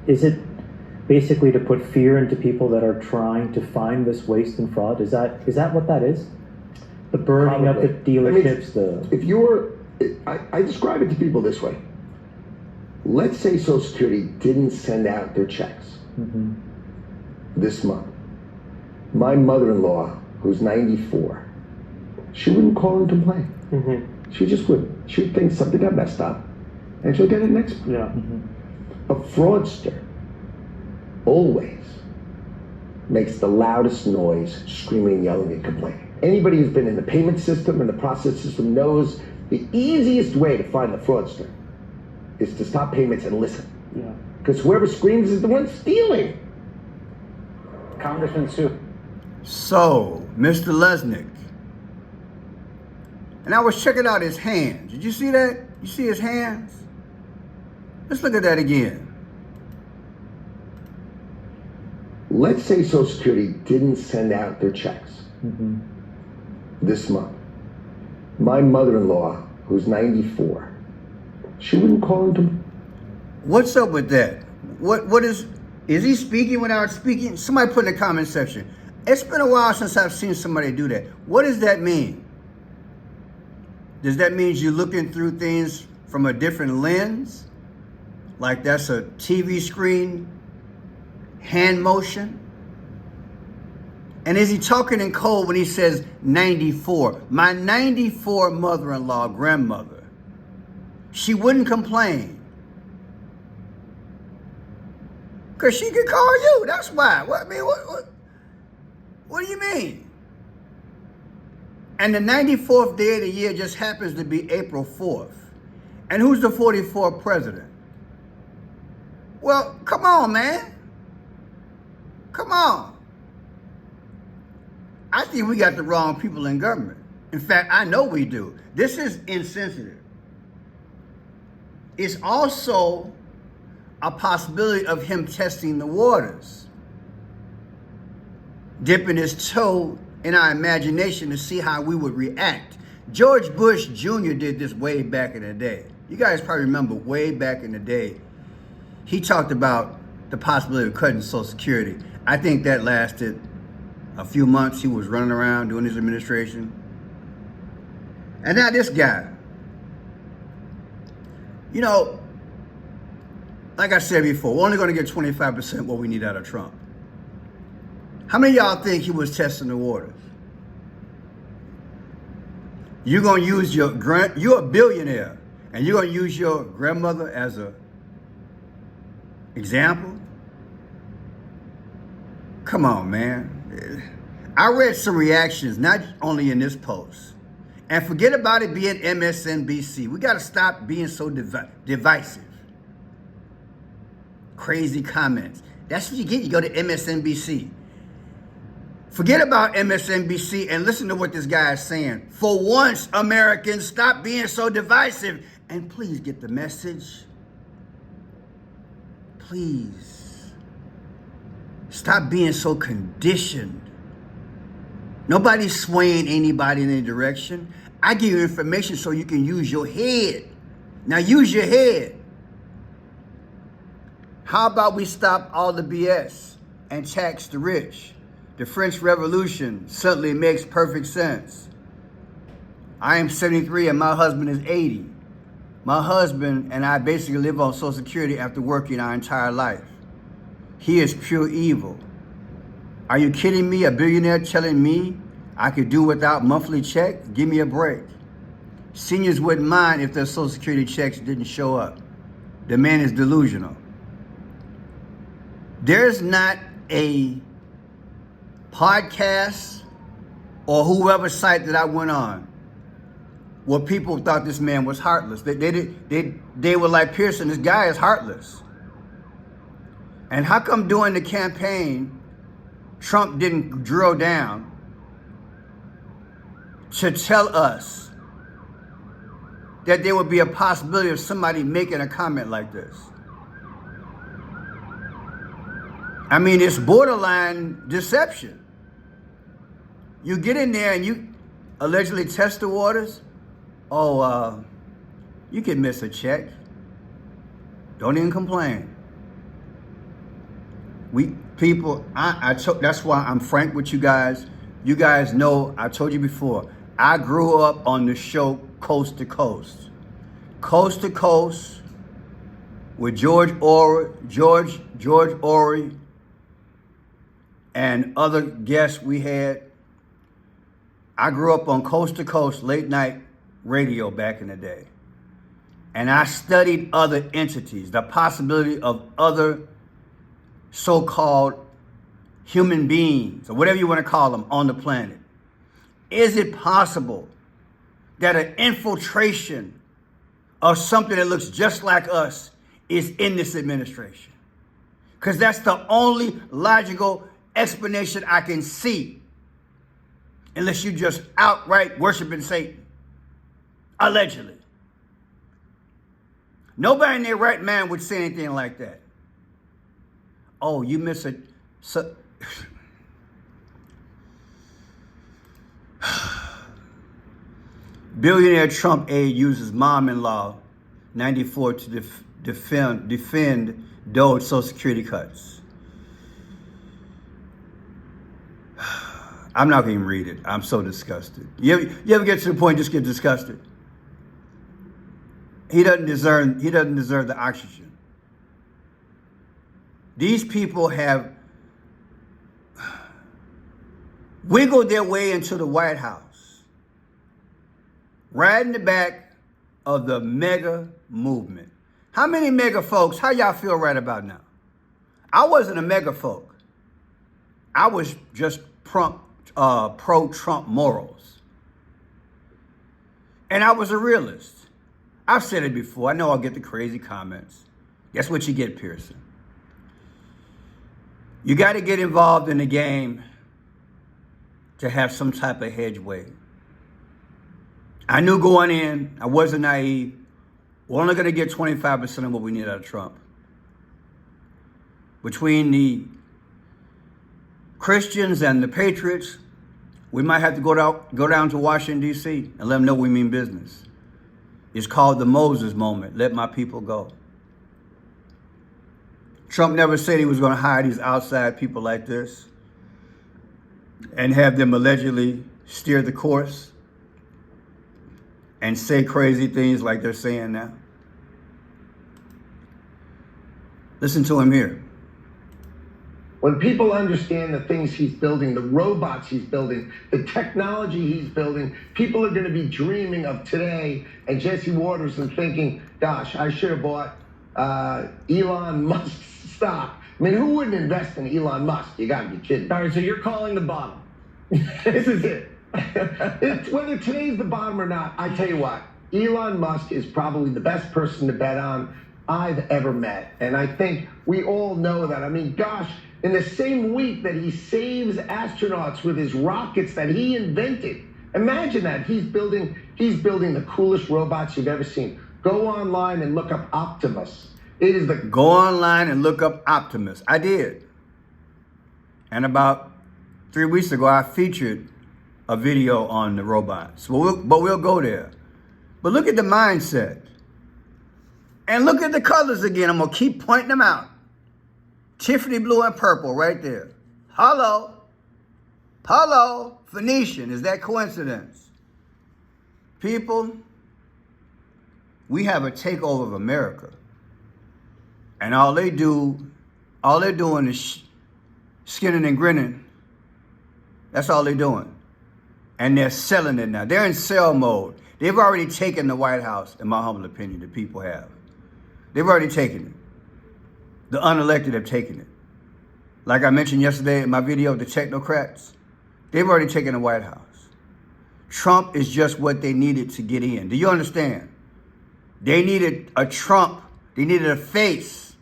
Is it basically to put fear into people that are trying to find this waste and fraud? Is that what that is? The burning of the dealerships, I describe it to people this way. Let's say Social Security didn't send out their checks this month. My mother-in-law, who's 94, she wouldn't call and complain. She just wouldn't. She would think something got messed up, and she'll get it next month. Yeah. A fraudster always makes the loudest noise, screaming, yelling, and complaining. Anybody who's been in the payment system and the process system knows the easiest way to find the fraudster is to stop payments and listen. Yeah. Because whoever screams is the one stealing. Congressman Sue. So, Mr. Lutnick. And I was checking out his hands. Did you see that? You see his hands? Let's look at that again. Let's say Social Security didn't send out their checks this month. My mother-in-law, who's 94, she wouldn't call and complain. What's up with that? What is he speaking without speaking? Somebody put in the comment section. It's been a while since I've seen somebody do that. What does that mean? Does that mean you're looking through things from a different lens? Like that's a TV screen hand motion? And is he talking in code when he says 94? My 94 mother-in-law, grandmother, she wouldn't complain. Because she could call you. That's why. What do you mean? And the 94th day of the year just happens to be April 4th. And who's the 44th president? Well, come on, man. Come on. I think we got the wrong people in government. In fact, I know we do. This is insensitive. It's also a possibility of him testing the waters, dipping his toe in our imagination to see how we would react. George Bush Jr. did this way back in the day. You guys probably remember way back in the day, he talked about the possibility of cutting Social Security. I think that lasted a few months. He was running around doing his administration. And now this guy, you know, like I said before, we're only going to get 25% what we need out of Trump. How many of y'all think he was testing the waters? You're going to use you're a billionaire, and you're going to use your grandmother as a example? Come on, man. I read some reactions, not only in this post. And forget about it being MSNBC. We got to stop being so divisive. Crazy comments. That's what you get. You go to MSNBC. Forget about MSNBC and listen to what this guy is saying. For once, Americans, stop being so divisive. And please get the message. Please. Stop being so conditioned. Nobody's swaying anybody in any direction. I give you information so you can use your head. Now use your head. How about we stop all the BS and tax the rich? The French Revolution suddenly makes perfect sense. I am 73 and my husband is 80. My husband and I basically live on Social Security after working our entire life. He is pure evil. Are you kidding me? A billionaire telling me I could do without monthly check? Give me a break. Seniors wouldn't mind if their Social Security checks didn't show up. The man is delusional. There's not a podcast or whoever site that I went on where people thought this man was heartless. They were like, Pearson, this guy is heartless. And how come during the campaign, Trump didn't drill down to tell us that there would be a possibility of somebody making a comment like this? I mean, it's borderline deception. You get in there and you allegedly test the waters. Oh, you can miss a check. Don't even complain. That's why I'm frank with you guys. You guys know, I told you before, I grew up on the show Coast to Coast. Coast to Coast with George Orry, and other guests we had. I grew up on Coast to Coast late night radio back in the day. And I studied other entities, the possibility of other so-called human beings, or whatever you want to call them, on the planet. Is it possible that an infiltration of something that looks just like us is in this administration? Because that's the only logical explanation I can see, unless you just outright worshiping Satan, allegedly. Nobody in their right mind would say anything like that. Oh, you miss it. Billionaire Trump aide uses mom-in-law 94 to defend Doge Social Security cuts. I'm not going to even read it. I'm so disgusted. You ever get to the point just get disgusted? He doesn't deserve the oxygen. These people have wiggled their way into the White House, right in the back of the mega movement. How many mega folks, how y'all feel right about now? I wasn't a mega folk. I was just pro-Trump morals. And I was a realist. I've said it before. I know I'll get the crazy comments. Guess what you get, Pearson? You got to get involved in the game to have some type of headway. I knew going in, I wasn't naive. We're only going to get 25% of what we need out of Trump. Between the Christians and the patriots, we might have to go down to Washington, D.C. and let them know we mean business. It's called the Moses moment. Let my people go. Trump never said he was going to hire these outside people like this and have them allegedly steer the course and say crazy things like they're saying now. Listen to him here. When people understand the things he's building, the robots he's building, the technology he's building, people are going to be dreaming of today and Jesse Waters and thinking, gosh, I should have bought Elon Musk stock. I mean, who wouldn't invest in Elon Musk? You got to be kidding. All right, so you're calling the bottom. This is it. Whether today's the bottom or not, I tell you what, Elon Musk is probably the best person to bet on I've ever met. And I think we all know that. I mean, gosh, in the same week that he saves astronauts with his rockets that he invented, imagine that. He's building the coolest robots you've ever seen. Go online and look up Optimus. Go online and look up Optimus. I did. And about 3 weeks ago, I featured a video on the robots. But we'll go there. But look at the mindset. And look at the colors again. I'm going to keep pointing them out. Tiffany blue and purple right there. Hello. Phoenician. Is that coincidence? People, we have a takeover of America. And all they're doing is skinning and grinning. That's all they're doing. And they're selling it now. They're in sell mode. They've already taken the White House, in my humble opinion, the people have. They've already taken it. The unelected have taken it. Like I mentioned yesterday in my video, the Technocrats, they've already taken the White House. Trump is just what they needed to get in. Do you understand? They needed a Trump. They needed a face.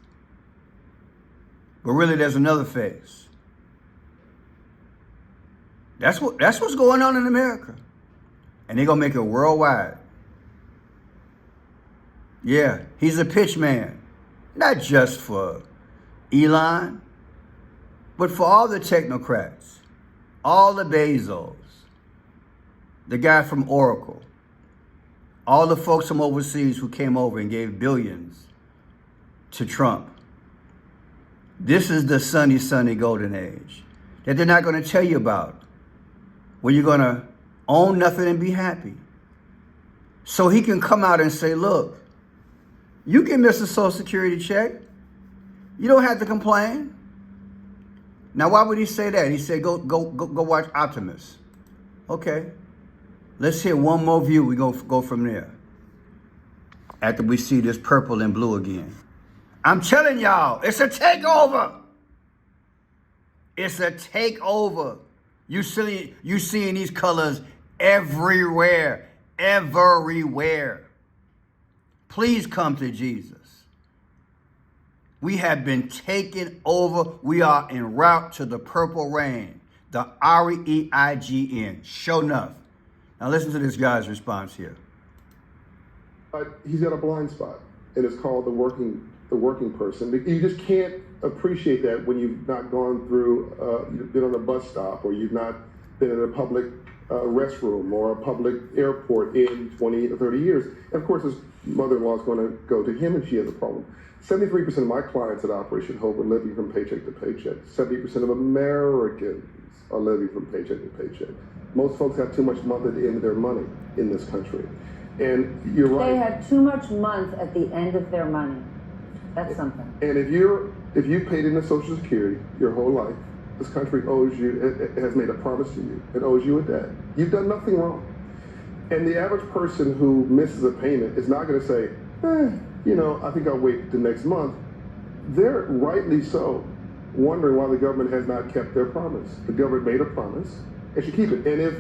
But really, there's another face. That's what's going on in America. And they're going to make it worldwide. Yeah, he's a pitch man. Not just for Elon, but for all the technocrats, all the Bezos, the guy from Oracle, all the folks from overseas who came over and gave billions to Trump. This is the sunny, sunny golden age that they're not going to tell you about, where you're going to own nothing and be happy. So he can come out and say, look, you can miss a Social Security check. You don't have to complain. Now, why would he say that? He said, go watch Optimus. Okay. Let's hear one more view. We go from there. After we see this purple and blue again. I'm telling y'all, it's a takeover. It's a takeover. You seeing these colors everywhere. Everywhere. Please come to Jesus. We have been taken over. We are en route to the purple rain. The REIGN. Sure enough. Now listen to this guy's response here. He's got a blind spot, and it's called the working person. You just can't appreciate that when you've not gone through, you've been on a bus stop, or you've not been in a public restroom or a public airport in 20 or 30 years. And of course, his mother-in-law is going to go to him if she has a problem. 73% of my clients at Operation Hope are living from paycheck to paycheck. 70% of Americans are living from paycheck to paycheck. Most folks have too much month at the end of their money in this country. And you're right. They have too much month at the end of their money. That's something. And if you've paid into Social Security your whole life, this country owes you, it has made a promise to you. It owes you a debt. You've done nothing wrong. And the average person who misses a payment is not going to say, I think I'll wait the next month. They're rightly so wondering why the government has not kept their promise. The government made a promise and should keep it. And if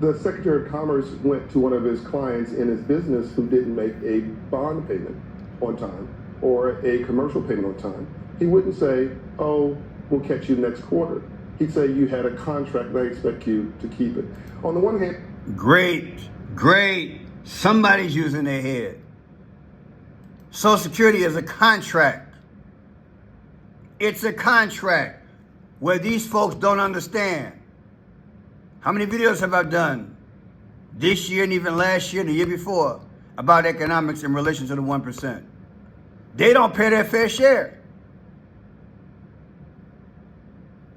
the Secretary of Commerce went to one of his clients in his business who didn't make a bond payment on time or a commercial payment on time, he wouldn't say, oh, we'll catch you next quarter. He'd say, you had a contract and I expect you to keep it. On the one hand... Great. Somebody's using their head. Social Security is a contract. It's a contract where these folks don't understand. How many videos have I done this year and even last year and the year before about economics in relation to the 1%? They don't pay their fair share.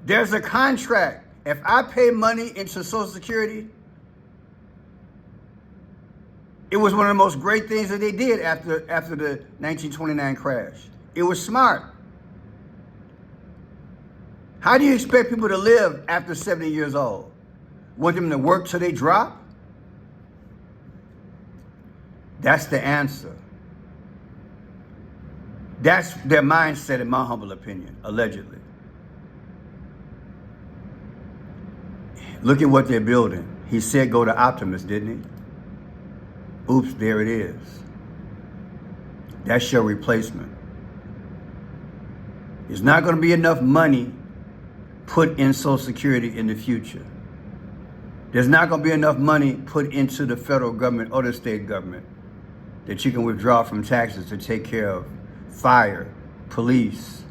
There's a contract. If I pay money into Social Security, it was one of the most great things that they did after the 1929 crash. It was smart. How do you expect people to live after 70 years old? Want them to work till they drop? That's the answer. That's their mindset, in my humble opinion, allegedly. Look at what they're building. He said go to Optimus, didn't he? Oops, there it is. That's your replacement. There's not going to be enough money put in Social Security in the future. There's not going to be enough money put into the federal government or the state government that you can withdraw from taxes to take care of fire, police,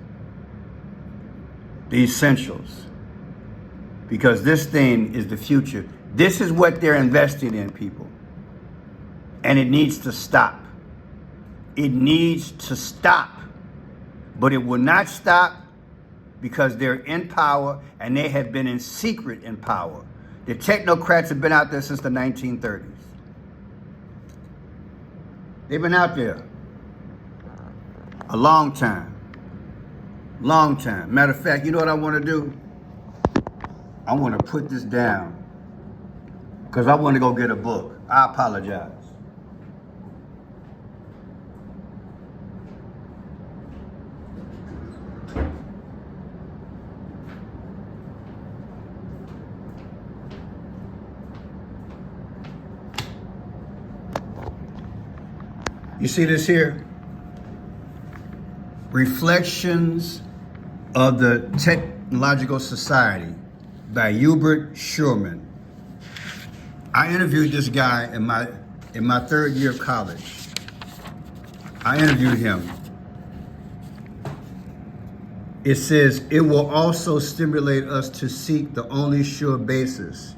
the essentials. Because this thing is the future. This is what they're investing in, people. And it needs to stop. It needs to stop. But it will not stop because they're in power and they have been in secret in power. The Technocrats have been out there since the 1930s. They've been out there a long time. Long time. Matter of fact, you know what I want to do? I want to put this down because I want to go get a book. I apologize. You see this here? Reflections of the Technological Society by Hubert Schurman. I interviewed this guy in my third year of college. I interviewed him. It says, it will also stimulate us to seek the only sure basis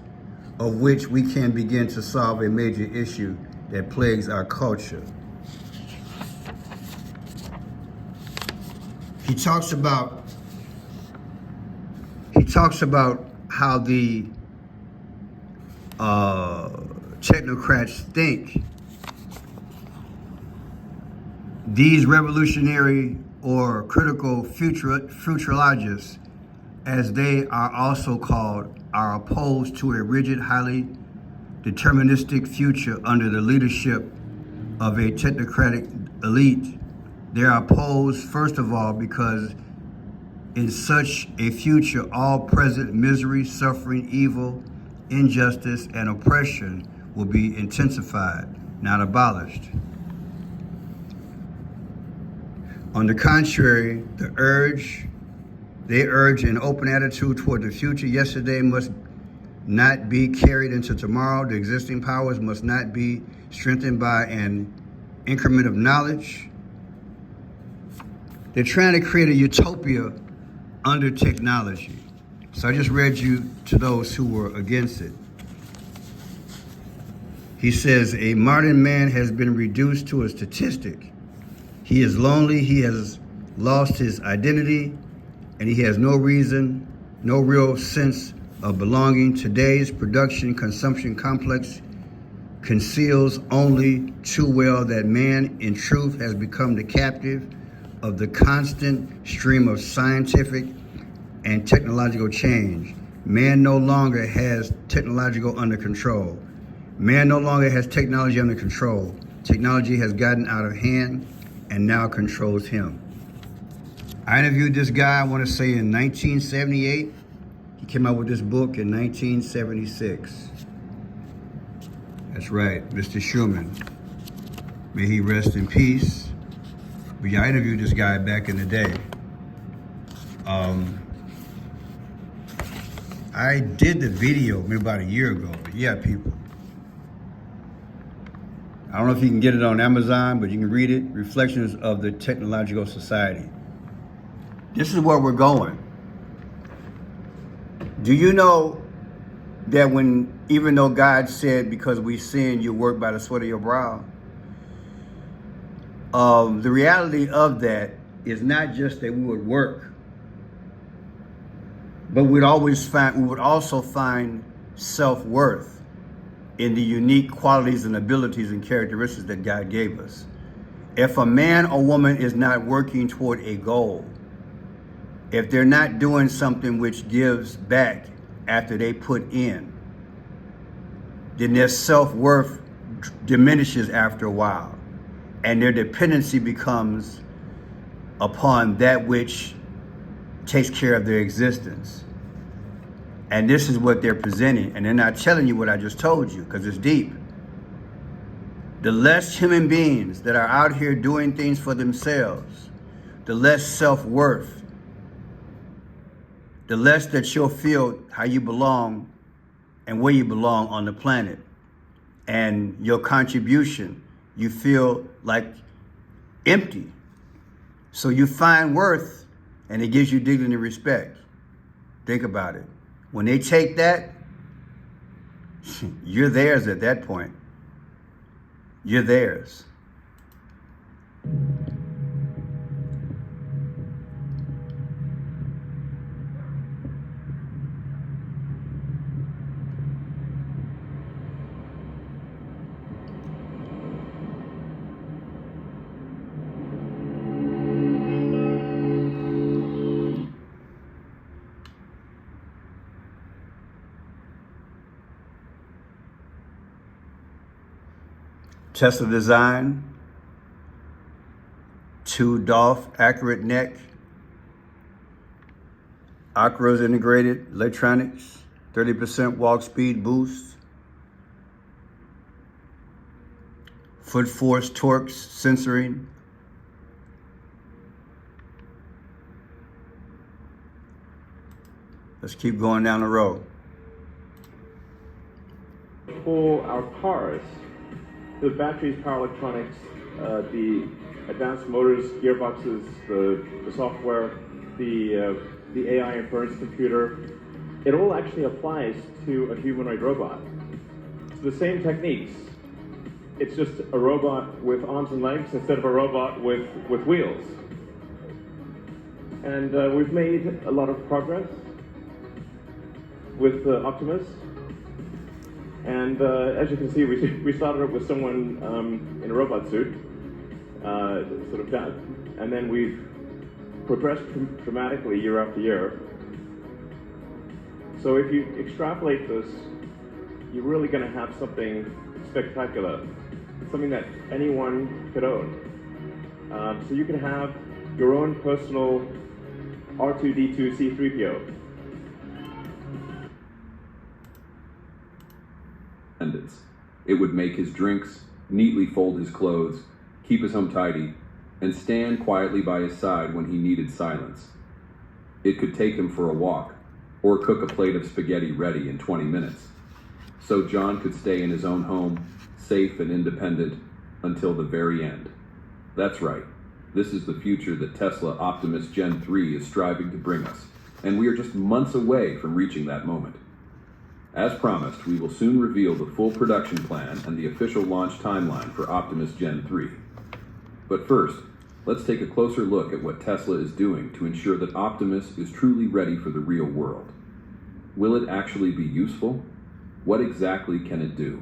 of which we can begin to solve a major issue that plagues our culture. he talks about how the technocrats think these revolutionary or critical futurologists, as they are also called, are opposed to a rigid, highly deterministic future under the leadership of a technocratic elite. They are opposed, first of all, because in such a future, all present misery, suffering, evil, injustice, and oppression will be intensified, not abolished. On the contrary, they urge an open attitude toward the future. Yesterday must not be carried into tomorrow. The existing powers must not be strengthened by an increment of knowledge. They're trying to create a utopia under technology. So I just read you to those who were against it. He says, a modern man has been reduced to a statistic. He is lonely, he has lost his identity, and he has no real sense of belonging. Today's production-consumption complex conceals only too well that man, in truth, has become the captive of the constant stream of scientific and technological change. Man no longer has technological under control. Man no longer has technology under control. Technology has gotten out of hand and now controls him. I interviewed this guy, I want to say in 1978. He came out with this book in 1976. That's right, Mr. Schumann. May he rest in peace. But yeah, I interviewed this guy back in the day. I did the video maybe about a year ago. But yeah, people. I don't know if you can get it on Amazon, but you can read it. Reflections of the Technological Society. This is where we're going. Do you know that even though God said, because we sin, you work by the sweat of your brow? The reality of that is not just that we would work, but we would also find self-worth in the unique qualities and abilities and characteristics that God gave us. If a man or woman is not working toward a goal, if they're not doing something which gives back after they put in, then their self-worth diminishes after a while, and their dependency becomes upon that which takes care of their existence. And this is what they're presenting, and they're not telling you what I just told you, because it's deep. The less human beings that are out here doing things for themselves, the less self-worth, the less that you'll feel how you belong and where you belong on the planet. And your contribution, you feel like empty. So you find worth, and it gives you dignity and respect. Think about it. When they take that, you're theirs at that point. You're theirs. Tesla design, 2 DOF accurate neck, Acros integrated electronics, 30% walk speed boost, foot force torques sensoring. Let's keep going down the road. For our cars, the batteries, power electronics, the advanced motors, gearboxes, the software, the AI inference computer, it all actually applies to a humanoid robot. It's the same techniques. It's just a robot with arms and legs instead of a robot with wheels. And we've made a lot of progress with Optimus. And as you can see, we started up with someone in a robot suit, sort of down, and then we've progressed dramatically year after year. So if you extrapolate this, you're really going to have something spectacular, something that anyone could own. So you can have your own personal R2-D2 C-3PO. It would make his drinks, neatly fold his clothes, keep his home tidy, and stand quietly by his side when he needed silence. It could take him for a walk, or cook a plate of spaghetti ready in 20 minutes. So John could stay in his own home, safe and independent, until the very end. That's right. This is the future that Tesla Optimus Gen 3 is striving to bring us, and we are just months away from reaching that moment. As promised, we will soon reveal the full production plan and the official launch timeline for Optimus Gen 3. But first, let's take a closer look at what Tesla is doing to ensure that Optimus is truly ready for the real world. Will it actually be useful? What exactly can it do?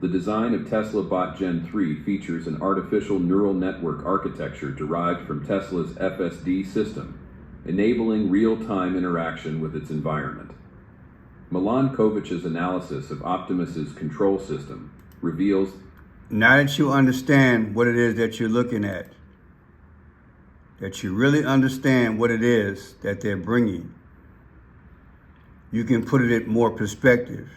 The design of Tesla Bot Gen 3 features an artificial neural network architecture derived from Tesla's FSD system, enabling real-time interaction with its environment. Milan Kovic's analysis of Optimus's control system reveals, now that you understand what it is that you're looking at, that you really understand what it is that they're bringing, you can put it in more perspective.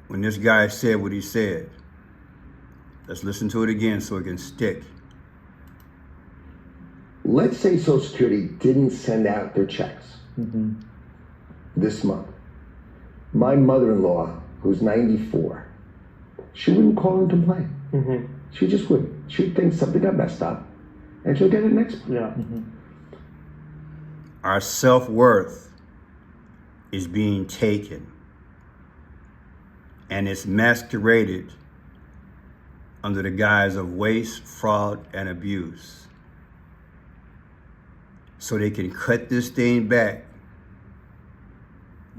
When this guy said what he said, let's listen to it again so it can stick. Let's say Social Security didn't send out their checks this month. My mother-in-law, who's 94, she wouldn't call and complain. She just wouldn't. She'd think something got messed up, and she'll get it next month. Our self-worth is being taken, and it's masqueraded under the guise of waste, fraud, and abuse. So they can cut this thing back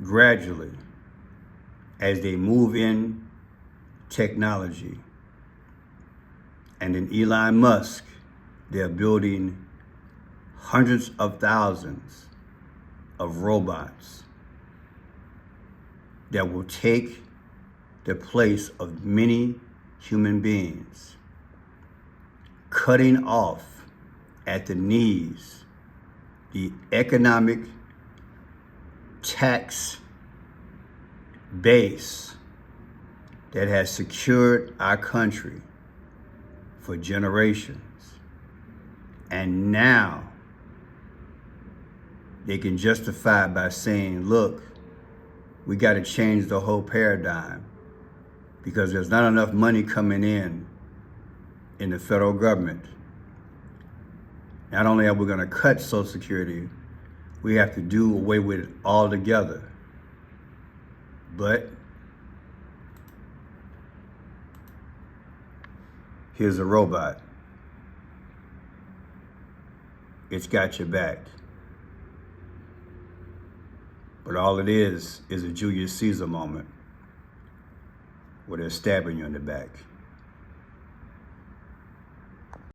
gradually as they move in technology. And in Elon Musk, they're building hundreds of thousands of robots that will take the place of many human beings, cutting off at the knees the economic tax base that has secured our country for generations. And now they can justify it by saying, look, we got to change the whole paradigm because there's not enough money coming in the federal government. Not only are we going to cut Social Security, we have to do away with it altogether. But here's a robot. It's got your back. But all it is a Julius Caesar moment where they're stabbing you in the back.